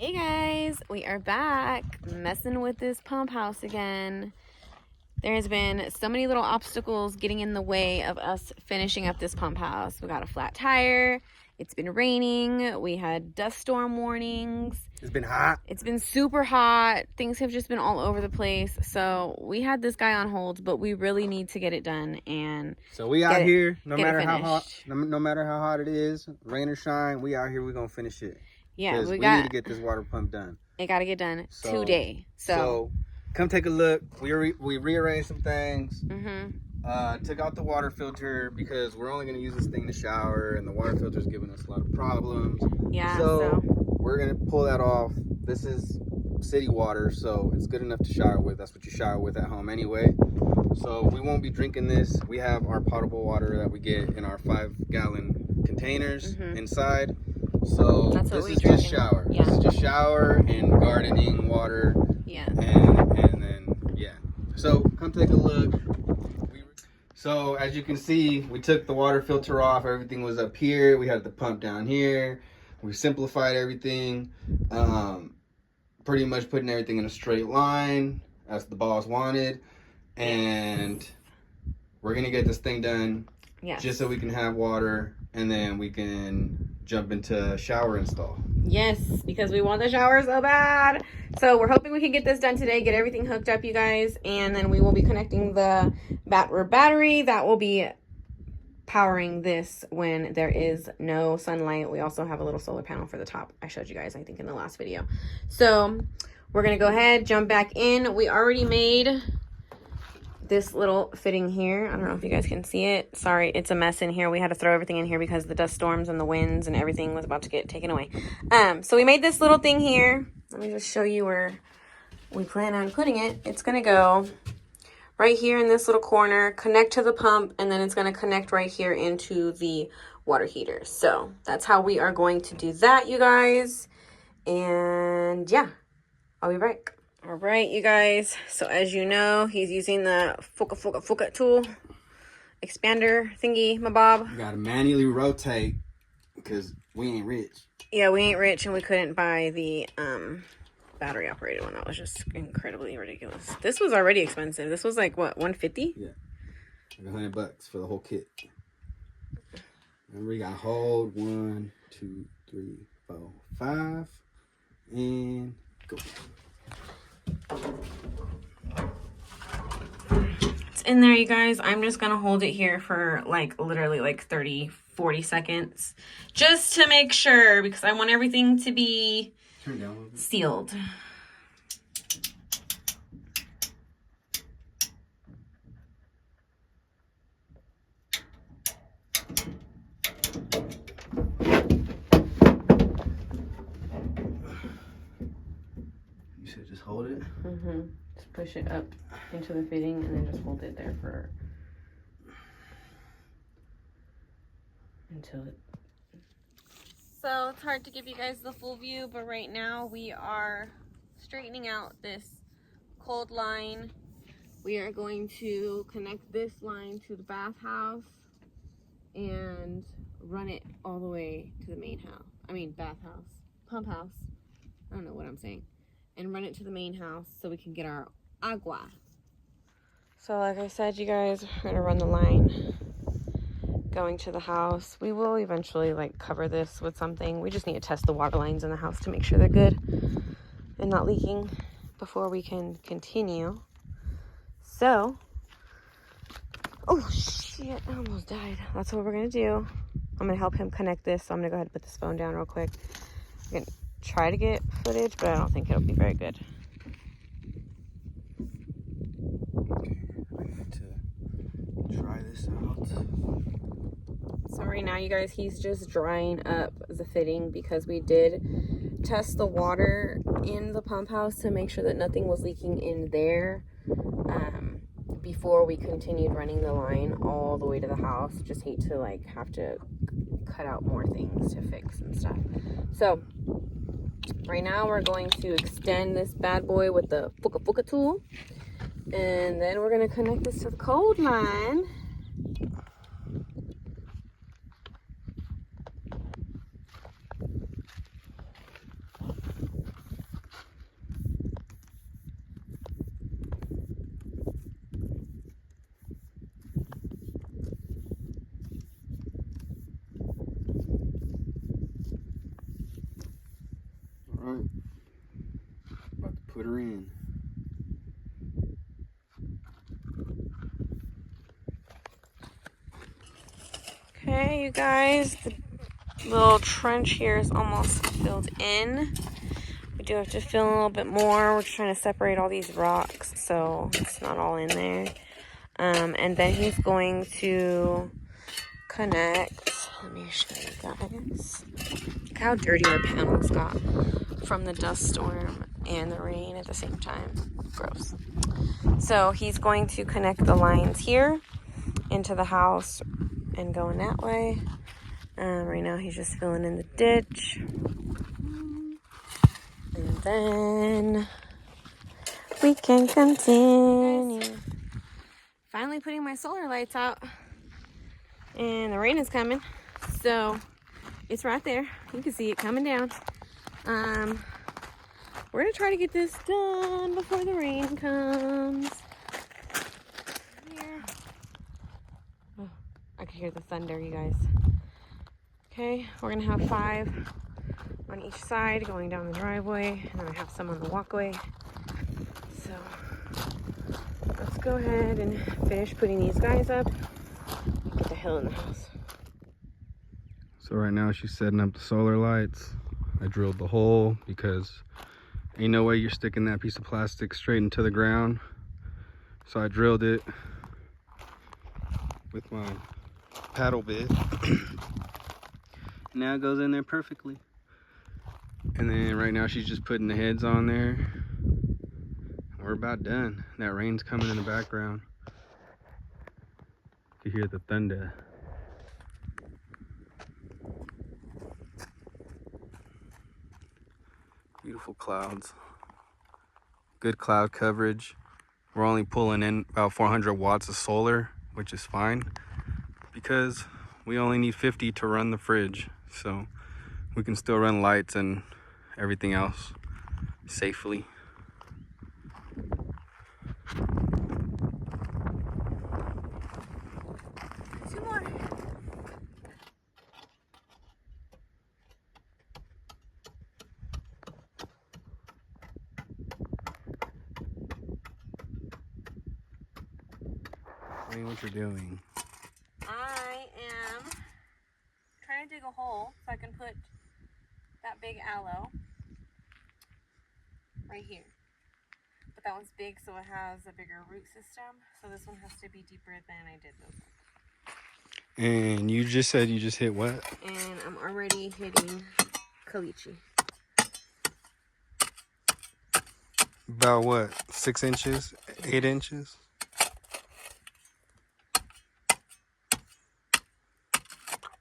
Hey guys, we are back messing with this pump house again. There's been so many little obstacles getting in the way of us finishing up this pump house. We got a flat tire. It's been raining. We had dust storm warnings. It's been hot. It's been super hot. Things have just been all over the place. So we had this guy on hold, but we really need to get it done. And so we out here, no matter how hot it is, rain or shine, we out here. We gonna finish it. Yeah, we need to get this water pump done. It got to get done today. So come take a look. We rearranged some things. Took out the water filter because we're only gonna use this thing to shower, and the water filter is giving us a lot of problems. Yeah. So we're gonna pull that off. This is city water, so it's good enough to shower with. That's what you shower with at home anyway. So we won't be drinking this. We have our potable water that we get in our 5-gallon containers inside. So that's this is just shower. Yeah. This is just shower and gardening water. Yeah. And then yeah. So come take a look. So as you can see, we took the water filter off. Everything was up here. We had the pump down here. We simplified everything. Pretty much putting everything in a straight line as the boss wanted. And we're gonna get this thing done. Yes. Just so we can have water, and then we can jump into shower install. Yes, because we want the shower so bad. So we're hoping we can get this done today, get everything hooked up, you guys, and then we will be connecting the battery that will be powering this when there is no sunlight. We also have a little solar panel for the top. I showed you guys, I think, in the last video. So we're gonna go ahead, jump back in. We already made this little fitting here. I don't know if you guys can see it. Sorry, it's a mess in here. We had to throw everything in here because the dust storms and the winds and everything was about to get taken away. So we made this little thing here. Let me just show you where we plan on putting it. It's gonna go right here in this little corner, connect to the pump, and then it's gonna connect right here into the water heater. So that's how we are going to do that, you guys. And yeah, I'll be back. All right, you guys. So as you know, he's using the Fuka tool, expander thingy, my bob. You gotta manually rotate because we ain't rich. Yeah, we ain't rich, and we couldn't buy the battery operated one. That was just incredibly ridiculous. This was already expensive. This was like what, $150? Yeah, like $100 for the whole kit. Remember, you got hold 1, 2, 3, 4, 5, and go. It's in there, you guys. I'm just gonna hold it here for like literally like 30-40 seconds just to make sure, because I want everything to be sealed. You said just hold it? Just push it up into the fitting and then just hold it there for until it. So it's hard to give you guys the full view, but right now we are straightening out this cold line. We are going to connect this line to the bathhouse and run it all the way to the main house. I mean bathhouse, pump house. I don't know what I'm saying. And run it to the main house so we can get our agua. So like I said, you guys, we're gonna run the line going to the house. We will eventually like cover this with something. We just need to test the water lines in the house to make sure they're good and not leaking before we can continue. So, oh shit, I almost died. That's what we're gonna do. I'm gonna help him connect this. So I'm gonna go ahead and put this phone down real quick. I'm gonna try to get footage, but I don't think it'll be very good. Okay, I need to try this out. So right now, you guys, he's just drying up the fitting because we did test the water in the pump house to make sure that nothing was leaking in there before we continued running the line all the way to the house. Just hate to like have to cut out more things to fix and stuff. So right now we're going to extend this bad boy with the Fuka tool, and then we're going to connect this to the cold line. Alright. About to put her in. Okay, you guys, the little trench here is almost filled in. We do have to fill in a little bit more. We're just trying to separate all these rocks so it's not all in there. And then he's going to connect. Let me show you guys. Look how dirty our panels got from the dust storm and the rain at the same time. Gross. So he's going to connect the lines here into the house and going that way. Right now he's just filling in the ditch. And then we can continue. Finally putting my solar lights out. And the rain is coming. So it's right there. You can see it coming down. We're gonna try to get this done before the rain comes. Here. Oh, I can hear the thunder, you guys. Okay, we're gonna have 5 on each side going down the driveway, and then I have some on the walkway. So let's go ahead and finish putting these guys up and get the hill in the house. So right now she's setting up the solar lights. I drilled the hole because ain't no way you're sticking that piece of plastic straight into the ground. So I drilled it with my paddle bit. Now it goes in there perfectly. And then right now she's just putting the heads on there. We're about done. That rain's coming in the background. You can hear the thunder. Beautiful clouds. Good cloud coverage. We're only pulling in about 400 watts of solar, which is fine because we only need 50 to run the fridge. So we can still run lights and everything else safely. Two more. Tell me what you're doing. I am trying to dig a hole so I can put that big aloe right here. But that one's big, so it has a bigger root system. So this one has to be deeper than I did those ones. And you just said you just hit what? And I'm already hitting caliche. About what? 6 inches? 8 inches?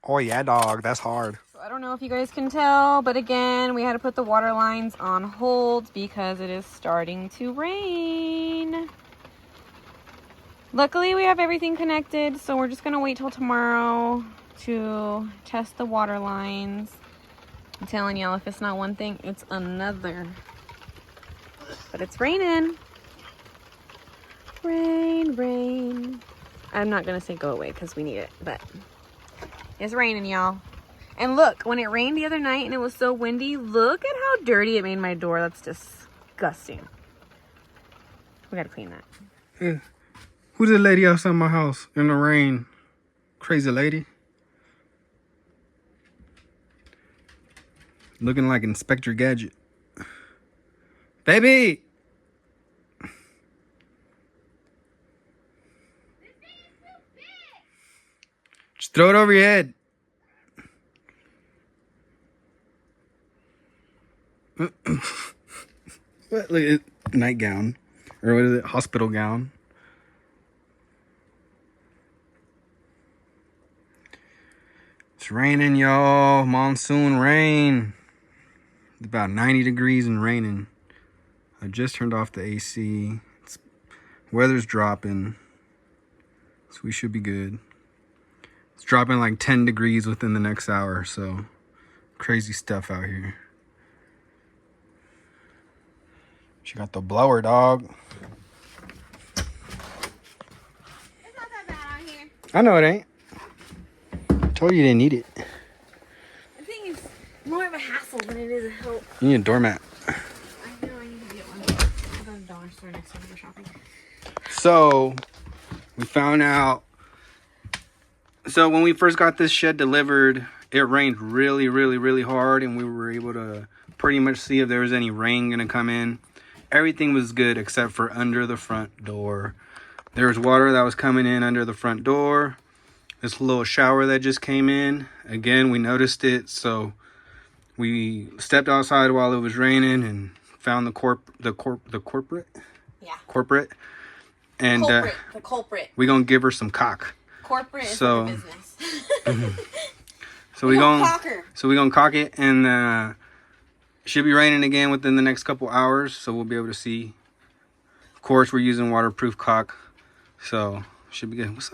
Oh yeah, dog, that's hard. So I don't know if you guys can tell, but again, we had to put the water lines on hold because it is starting to rain. Luckily, we have everything connected, so we're just gonna wait till tomorrow to test the water lines. I'm telling y'all, if it's not one thing, it's another. But it's raining. Rain, rain. I'm not gonna say go away because we need it, but it's raining, y'all. And look, when it rained the other night and it was so windy, look at how dirty it made my door. That's disgusting. We gotta clean that. Yeah. Who's the lady outside my house in the rain? Crazy lady. Looking like Inspector Gadget. Baby! Just throw it over your head. What? Look at it. Nightgown. Or what is it? Hospital gown. It's raining, y'all. Monsoon rain. It's about 90 degrees and raining. I just turned off the AC. Weather's dropping. So we should be good. It's dropping like 10 degrees within the next hour. So crazy stuff out here. She got the blower, dog. It's not that bad out here. I know it ain't. I told you didn't need it. I think it's more of a hassle than it is a help. You need a doormat. I know I need to get one. I go to the dollar store next time we're shopping. So, we found out. So, when we first got this shed delivered, it rained really, really, really hard. And we were able to pretty much see if there was any rain going to come in. Everything was good except for under the front door. There was water that was coming in under the front door. This little shower that just came in. Again, we noticed it. So, we stepped outside while it was raining and found the corporate. Yeah. Corporate. And the culprit. we're going to give her some cock. Corporate is the business. So we're going to cock it, and should be raining again within the next couple hours, so we'll be able to see. Of course, we're using waterproof cock, so should be good. What's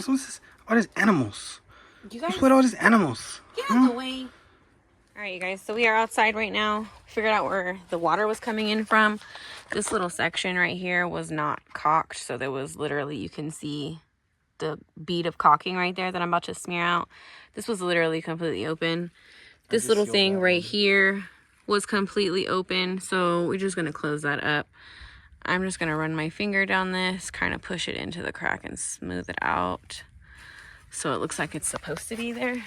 this? All these animals. You guys, what all these animals? Get out of the way. All right, you guys. So we are outside right now. Figured out where the water was coming in from. This little section right here was not caulked, so there was literally, you can see the bead of caulking right there that I'm about to smear out. This was literally completely open. This little thing right here was completely open, so we're just gonna close that up. I'm just gonna run my finger down this, kind of push it into the crack and smooth it out so it looks like it's supposed to be there.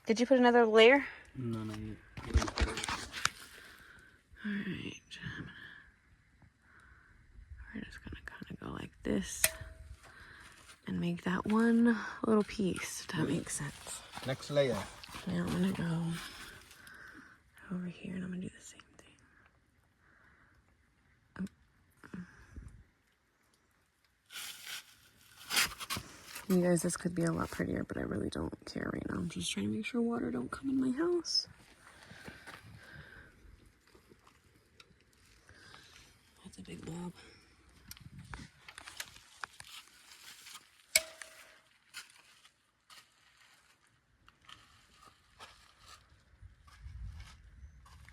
Did you put another layer? No, not yet. All right. We're just gonna kind of go like this and make that one little piece, if that makes sense. Next layer. Now I'm gonna go over here and I'm gonna do the same thing. You guys, this could be a lot prettier, but I really don't care right now. I'm just trying to make sure water don't come in my house. That's a big blob.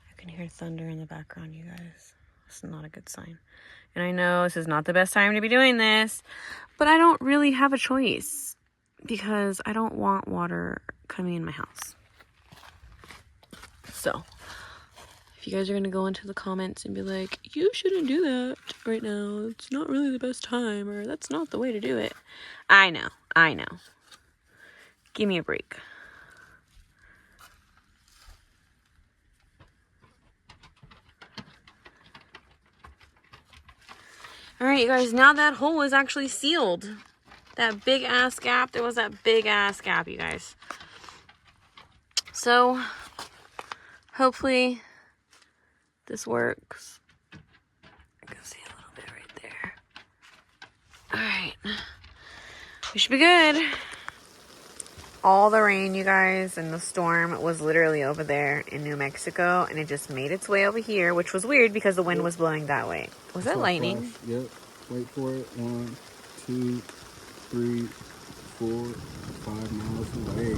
I can hear thunder in the background, you guys. It's not a good sign. And I know this is not the best time to be doing this, but I don't really have a choice because I don't want water coming in my house. So, if you guys are going to go into the comments and be like, you shouldn't do that right now, it's not really the best time, or that's not the way to do it. I know. Give me a break. All right, you guys, now that hole is actually sealed. That big ass gap, there was that big ass gap, you guys. So, hopefully this works. I can see a little bit right there. All right, we should be good. All the rain, you guys, and the storm was literally over there in New Mexico, and it just made its way over here, which was weird because the wind was blowing that way. Was that lightning? Yep. Wait for it. 1, 2, 3, 4, 5 miles away.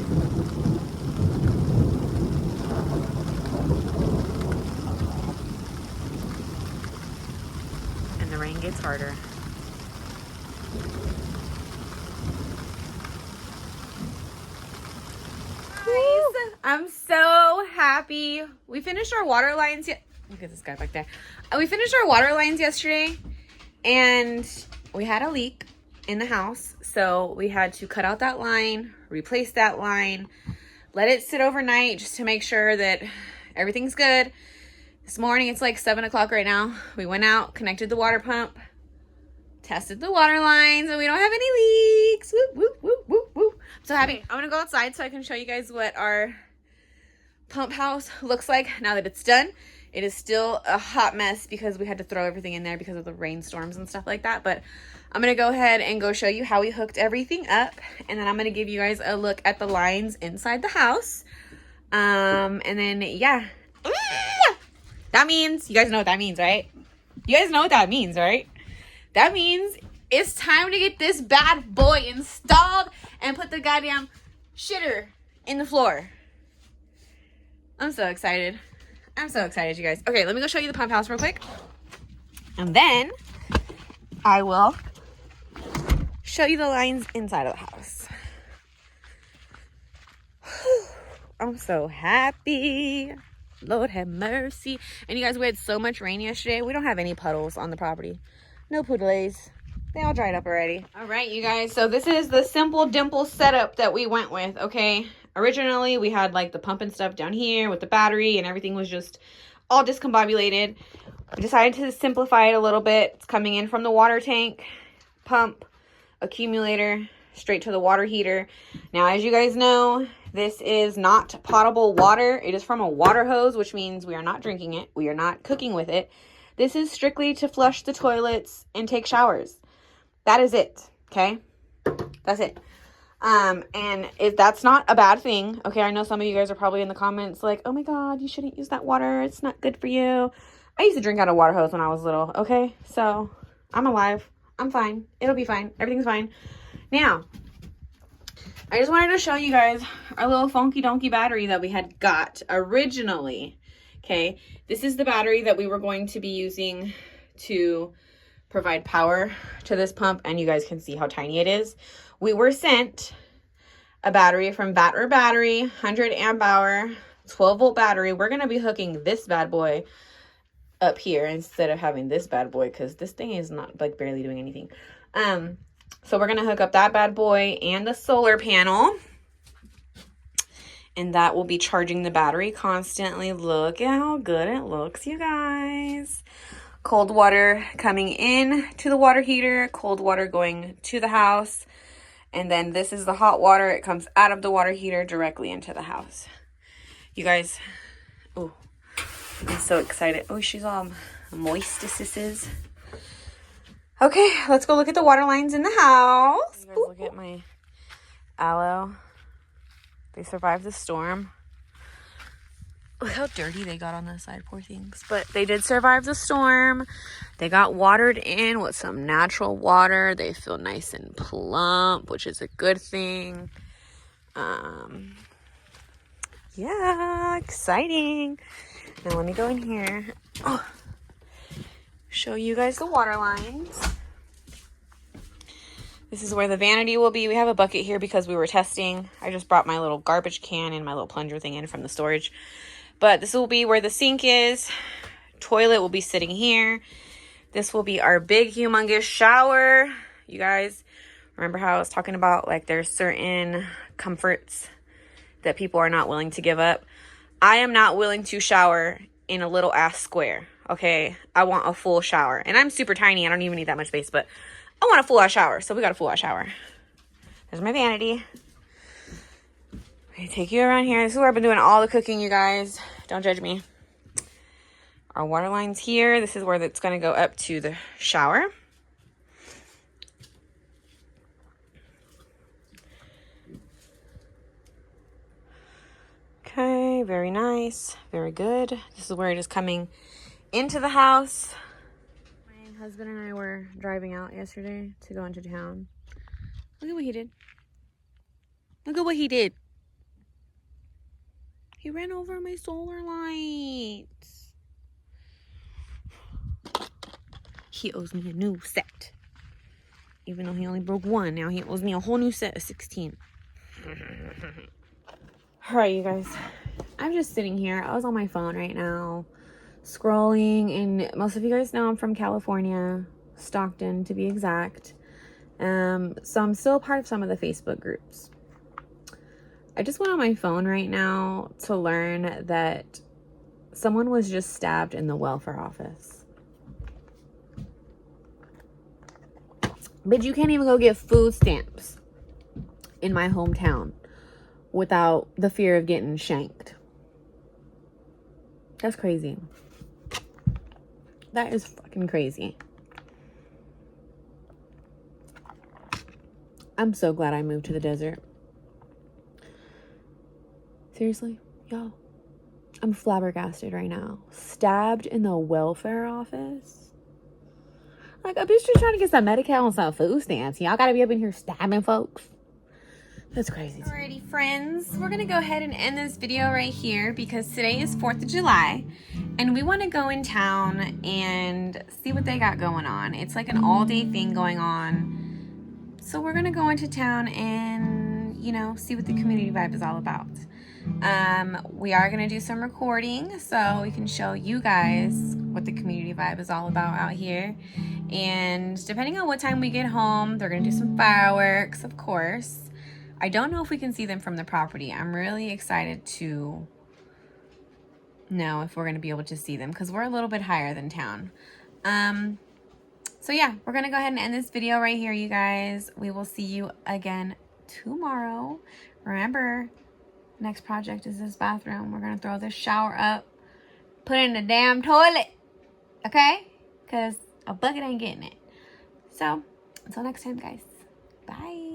And the rain gets harder. I'm so happy. We finished our water lines yet. Look at this guy back there. We finished our water lines yesterday, and we had a leak in the house. So we had to cut out that line, replace that line, let it sit overnight just to make sure that everything's good. This morning, it's like 7 o'clock right now. We went out, connected the water pump, tested the water lines, and we don't have any leaks. Whoop, whoop, whoop, whoop, whoop. I'm so happy. I'm gonna go outside so I can show you guys what our pump house looks like now that it's done. It is still a hot mess because we had to throw everything in there because of the rainstorms and stuff like that. But I'm going to go ahead and go show you how we hooked everything up. And then I'm going to give you guys a look at the lines inside the house. And then, yeah. That means, you guys know what that means, right? You guys know what that means, right? That means it's time to get this bad boy installed and put the goddamn shitter in the floor. I'm so excited. I'm so excited, you guys. Okay, let me go show you the pump house real quick. And then I will show you the lines inside of the house. I'm so happy. Lord have mercy. And you guys, we had so much rain yesterday. We don't have any puddles on the property. No poodles. They all dried up already. All right, you guys. So this is the simple dimple setup that we went with, okay? Originally, we had like the pump and stuff down here with the battery and everything was just all discombobulated. We decided to simplify it a little bit. It's coming in from the water tank, pump, accumulator, straight to the water heater. Now, as you guys know, this is not potable water. It is from a water hose, which means we are not drinking it. We are not cooking with it. This is strictly to flush the toilets and take showers. That is it, okay? That's it. And if that's not a bad thing, okay, I know some of you guys are probably in the comments like, oh my God, you shouldn't use that water. It's not good for you. I used to drink out of water hose when I was little, okay? So I'm alive. I'm fine. It'll be fine. Everything's fine. Now, I just wanted to show you guys our little funky donkey battery that we had got originally, okay? This is the battery that we were going to be using to provide power to this pump, and you guys can see how tiny it is. We were sent a battery from Battery, 100 amp hour, 12 volt battery. We're going to be hooking this bad boy up here instead of having this bad boy because this thing is not like barely doing anything. So we're going to hook up that bad boy and the solar panel, and that will be charging the battery constantly. Look at how good it looks, you guys. Cold water coming in to the water heater, cold water going to the house. And then this is the hot water. It comes out of the water heater directly into the house. You guys, oh, I'm so excited. Oh, she's all moist. Okay, let's go look at the water lines in the house. You guys, look at my aloe. They survived the storm. Look how dirty they got on the side, poor things. But they did survive the storm. They got watered in with some natural water. They feel nice and plump, which is a good thing. Yeah, exciting. Now let me go in here. Oh, show you guys the water lines. This is where the vanity will be. We have a bucket here because we were testing. I just brought my little garbage can and my little plunger thing in from the storage. But this will be where the sink is. Toilet will be sitting here. This will be our big, humongous shower. You guys, remember how I was talking about, like, there's certain comforts that people are not willing to give up? I am not willing to shower in a little ass square, okay? I want a full shower. And I'm super tiny. I don't even need that much space, but I want a full ass shower. So we got a full ass shower. There's my vanity. Okay, take you around here. This is where I've been doing all the cooking, you guys. Don't judge me. Our water line's here. This is where it's going to go up to the shower. Okay, very nice. Very good. This is where it is coming into the house. My husband and I were driving out yesterday to go into town. Look at what he did. Look at what he did. He ran over my solar lights. He owes me a new set. Even though he only broke one, now he owes me a whole new set of 16. Alright, you guys. I'm just sitting here. I was on my phone right now, scrolling, and most of you guys know I'm from California, Stockton to be exact. So I'm still a part of some of the Facebook groups. I just went on my phone right now to learn that someone was just stabbed in the welfare office. But you can't even go get food stamps in my hometown without the fear of getting shanked. That's crazy. That is fucking crazy. I'm so glad I moved to the desert. Seriously, y'all, I'm flabbergasted right now. Stabbed in the welfare office? Like, a bitch just trying to get some Medi-Cal and some food stamps. Y'all gotta be up in here stabbing folks. That's crazy. Alrighty, friends, we're gonna go ahead and end this video right here because today is 4th of July and we want to go in town and see what they got going on. It's like an all-day thing going on. So we're gonna go into town and, you know, see what the community vibe is all about. We are going to do some recording so we can show you guys what the community vibe is all about out here. And depending on what time we get home, they're going to do some fireworks, of course. I don't know if we can see them from the property. I'm really excited to know if we're going to be able to see them because we're a little bit higher than town. So yeah, we're going to go ahead and end this video right here, you guys. We will see you again tomorrow. Remember, next project is this bathroom. We're going to throw this shower up, put it in the damn toilet, okay? Because a bucket ain't getting it. So, until next time, guys. Bye.